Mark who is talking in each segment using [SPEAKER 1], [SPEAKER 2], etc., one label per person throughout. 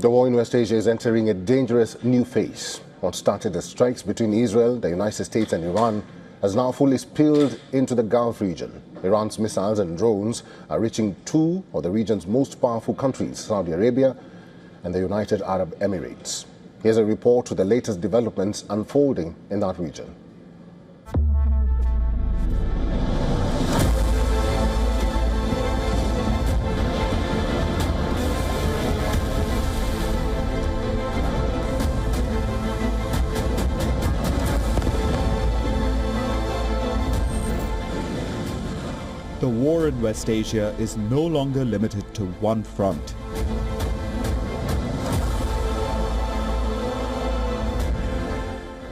[SPEAKER 1] The war in West Asia is entering a dangerous new phase. What started as strikes between Israel, the United States and Iran has now fully spilled into the Gulf region. Iran's missiles and drones are reaching two of the region's most powerful countries, Saudi Arabia and the United Arab Emirates. Here's a report to the latest developments unfolding in that region.
[SPEAKER 2] The war in West Asia is no longer limited to one front.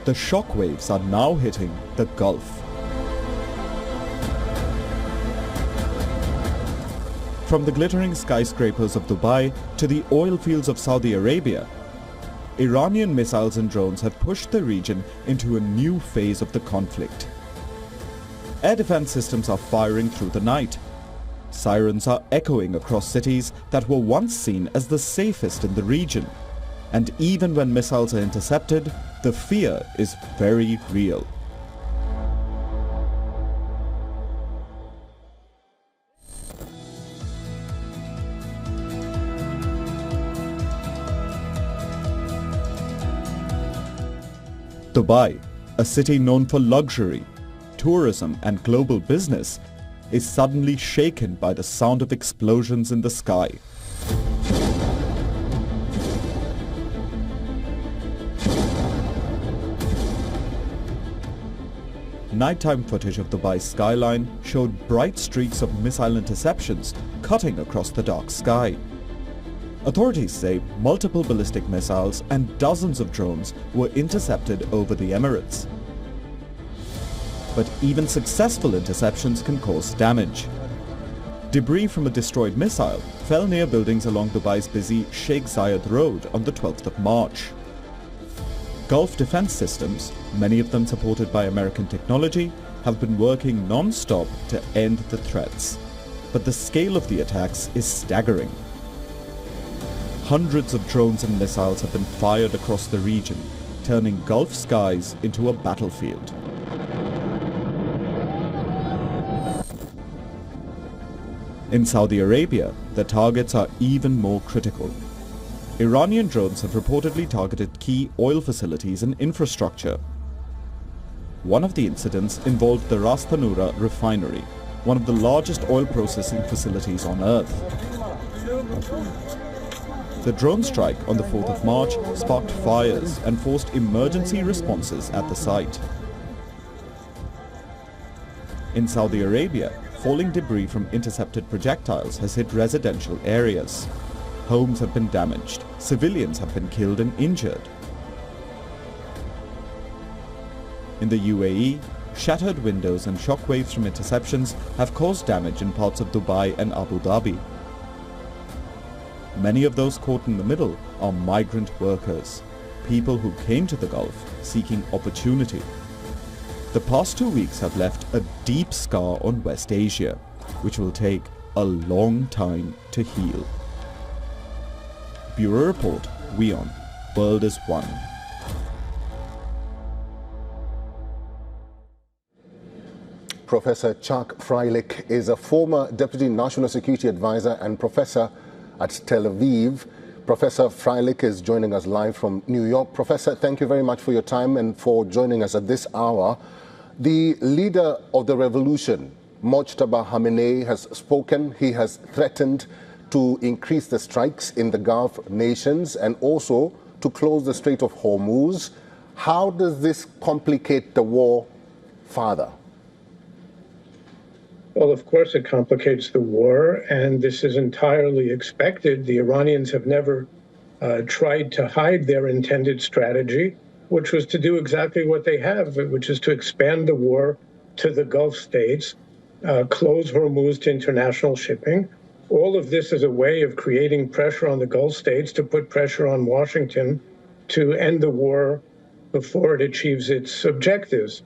[SPEAKER 2] The shockwaves are now hitting the Gulf. From the glittering skyscrapers of Dubai to the oil fields of Saudi Arabia, Iranian missiles and drones have pushed the region into a new phase of the conflict. Air defense systems are firing through the night. Sirens are echoing across cities that were once seen as the safest in the region. And even when missiles are intercepted, the fear is very real. Dubai, a city known for luxury, tourism and global business, is suddenly shaken by the sound of explosions in the sky. Nighttime footage of Dubai's skyline showed bright streaks of missile interceptions cutting across the dark sky. Authorities say multiple ballistic missiles and dozens of drones were intercepted over the Emirates. But even successful interceptions can cause damage. Debris from a destroyed missile fell near buildings along Dubai's busy Sheikh Zayed Road on the 12th of March. Gulf defense systems, many of them supported by American technology, have been working non-stop to end the threats. But the scale of the attacks is staggering. Hundreds of drones and missiles have been fired across the region, turning Gulf skies into a battlefield. In Saudi Arabia, the targets are even more critical. Iranian drones have reportedly targeted key oil facilities and infrastructure. One of the incidents involved the Ras Tanura refinery, one of the largest oil processing facilities on Earth. The drone strike on the 4th of March sparked fires and forced emergency responses at the site. In Saudi Arabia, falling debris from intercepted projectiles has hit residential areas. Homes have been damaged, civilians have been killed and injured. In the UAE, shattered windows and shockwaves from interceptions have caused damage in parts of Dubai and Abu Dhabi. Many of those caught in the middle are migrant workers, people who came to the Gulf seeking opportunity. The past 2 weeks have left a deep scar on West Asia, which will take a long time to heal. Bureau Report, WION, World is One.
[SPEAKER 1] Professor Chuck Freilich is a former Deputy National Security Advisor and professor at Tel Aviv. Professor Freilich is joining us live from New York. Professor, thank you very much for your time and for joining us at this hour. The leader of the revolution, Mojtaba Khamenei, has spoken. He has threatened to increase the strikes in the Gulf nations and also to close the Strait of Hormuz. How does this complicate the war further?
[SPEAKER 3] Well, of course, it complicates the war, and this is entirely expected. The Iranians have never tried to hide their intended strategy, which was to do exactly what they have, which is to expand the war to the Gulf states, close Hormuz to international shipping. All of this is a way of creating pressure on the Gulf states to put pressure on Washington to end the war before it achieves its objectives.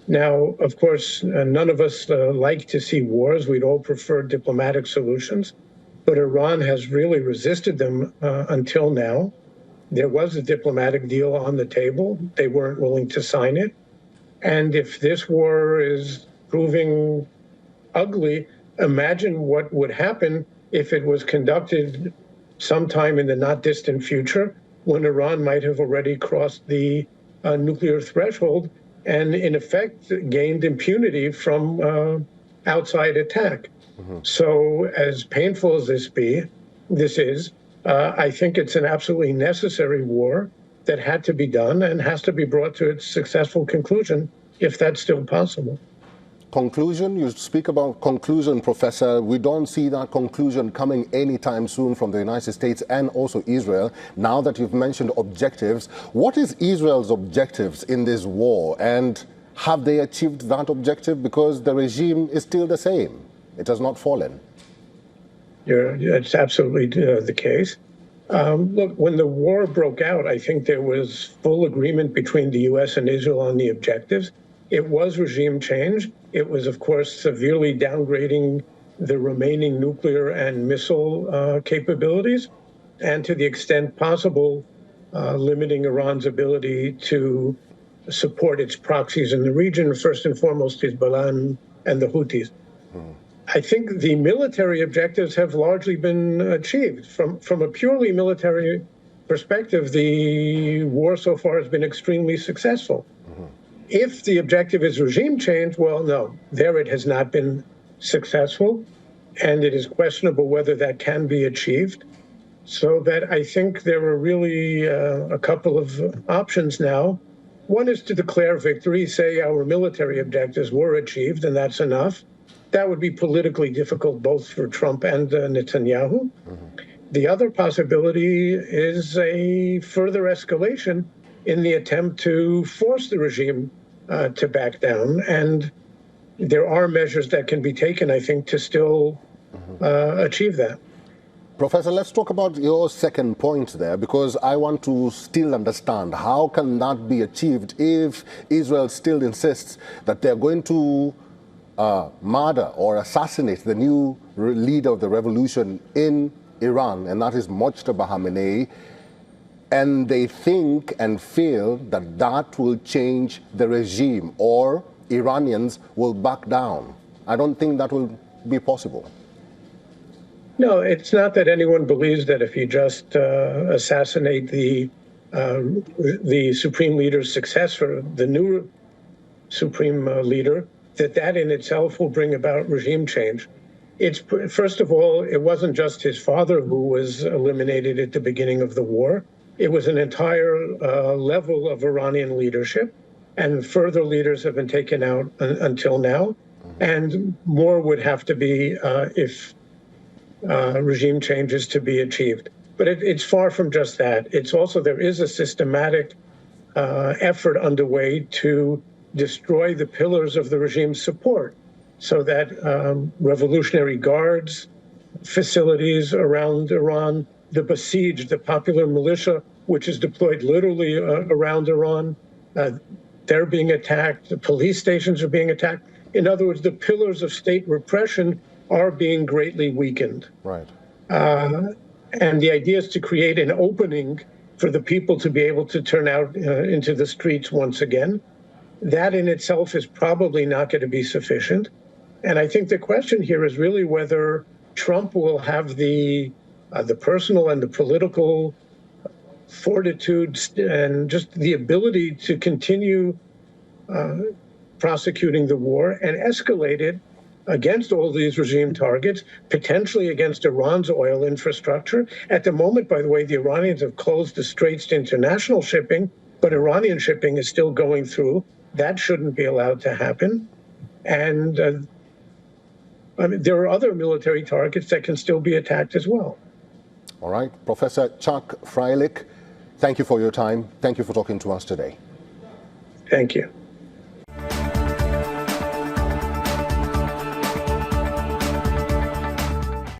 [SPEAKER 3] Now, of course, none of us like to see wars. We'd all prefer diplomatic solutions. but Iran has really resisted them until now. There was a diplomatic deal on the table. They weren't willing to sign it. And if this war is proving ugly, imagine what would happen if it was conducted sometime in the not distant future, when Iran might have already crossed the nuclear threshold and in effect gained impunity from outside attack. So as painful as this is, I think it's an absolutely necessary war that had to be done and has to be brought to its successful conclusion, if that's still possible.
[SPEAKER 1] Conclusion, you speak about conclusion, Professor. We don't see that conclusion coming anytime soon from the United States and also Israel. Now that you've mentioned objectives, what is Israel's objectives in this war, and have they achieved that objective? Because the regime is still the same. It has not fallen.
[SPEAKER 3] It's absolutely the case. Look, when the war broke out, I think there was full agreement between the U.S. and Israel on the objectives. It was regime change. It was, of course, severely downgrading the remaining nuclear and missile capabilities, and to the extent possible, limiting Iran's ability to support its proxies in the region, first and foremost Hezbollah and the Houthis. I think the military objectives have largely been achieved. From a purely military perspective, the war so far has been extremely successful. If the objective is regime change, well, no, there it has not been successful, and it is questionable whether that can be achieved. So that I think there are really a couple of options now. One is to declare victory, say our military objectives were achieved, and that's enough. That would be politically difficult both for Trump and Netanyahu. The other possibility is a further escalation in the attempt to force the regime to back down. And there are measures that can be taken, I think, to still achieve that.
[SPEAKER 1] Professor, let's talk about your second point there, because I want to still understand how can that be achieved if Israel still insists that they're going to murder or assassinate the new leader of the revolution in Iran, and that is Mojtaba Khamenei, and they think and feel that that will change the regime or Iranians will back down. I don't think that will be possible.
[SPEAKER 3] No, it's not that anyone believes that if you just assassinate the supreme leader's successor, the new supreme leader, that in itself will bring about regime change. It's, first of all, it wasn't just his father who was eliminated at the beginning of the war. It was an entire level of Iranian leadership, and further leaders have been taken out until now, and more would have to be if regime change is to be achieved. But it's far from just that. It's also, there is a systematic effort underway to destroy the pillars of the regime's support, so that revolutionary guards, facilities around Iran, the besieged, the popular militia, which is deployed literally around Iran, they're being attacked. The police stations are being attacked. In other words, the pillars of state repression are being greatly weakened.
[SPEAKER 1] Right.
[SPEAKER 3] And the idea is to create an opening for the people to be able to turn out into the streets once again. That in itself is probably not going to be sufficient. And I think the question here is really whether Trump will have the personal and the political fortitude and just the ability to continue prosecuting the war and escalate it against all these regime targets, potentially against Iran's oil infrastructure. At the moment, by the way, the Iranians have closed the straits to international shipping, but Iranian shipping is still going through. That shouldn't be allowed to happen. And I mean, there are other military targets that can still be attacked as well.
[SPEAKER 1] All right. Professor Chuck Freilich, thank you for your time. Thank you for talking to us today.
[SPEAKER 3] Thank you.